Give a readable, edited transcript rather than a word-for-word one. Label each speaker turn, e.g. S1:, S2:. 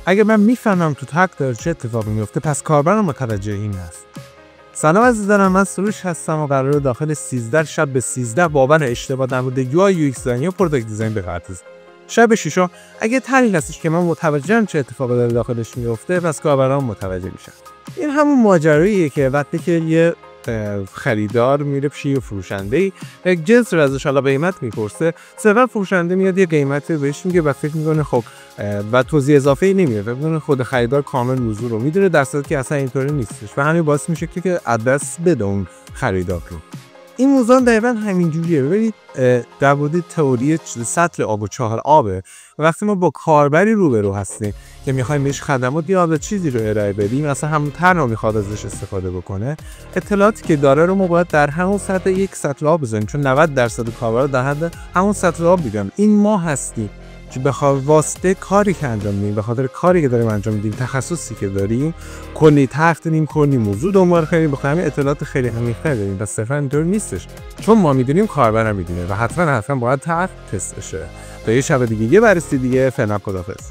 S1: اگه من میفهمم تو تک داره چه اتفاقی میفته پس کاربرم متوجه این هست. سلام عزیزان، من سروش هستم و قراره داخل 13 شب به 13 بابن اشتباه در مورد UI UX دیزاین یا پروداکت دیزاین بپردازیم. شب 6 اگه تحلیل هستش که من متوجهم چه اتفاقی داره داخلش میفته پس کاربرام متوجه میشن. این همون ماجراییه که وقتی که یه خریدار میره پیش یه فروشنده یک جنس رو ازش حالا قیمت میپرسه، سپس فروشنده میاد یه قیمت بهش میگه و فکر میکنه خب و توضیح اضافه ای نمیده و میدونه خود خریدار کامل موضوع رو میدونه، در صورتی که اصلا اینطوری نیستش و همین باعث میشه که از دست بده اون خریدار رو. این موضوع دقیقاً همین جوریه. ببینید در مورد تئوری سطل آب و چهار آبه. وقتی ما با کاربری روبرو هستیم که میخوایم بهش خدمات یا چیزی رو ارائه بدیم، مثلا همون طرح رو میخواد ازش استفاده بکنه، اطلاعاتی که داره رو ما باید در همون سطح یک سطل آب بزنیم، چون 90% کاربرا در حد همون سطل آب میگن. این ما هستیم که بخاطر واسطه کاری که انجام میدیم، به خاطر کاری که داریم انجام میدیم، تخصصی که داریم، کلی طرح داریم، کلی موضوع دنبال کنیم، بخاطر همین اطلاعات خیلی عمیق‌تر داریم و صرفا اینطور نیستش، چون ما میدونیم کاربرم میدونه و حتما باید طرح تست بشه. تا یه شب دیگه یه بررسی دیگه. فعلا خداحافظ.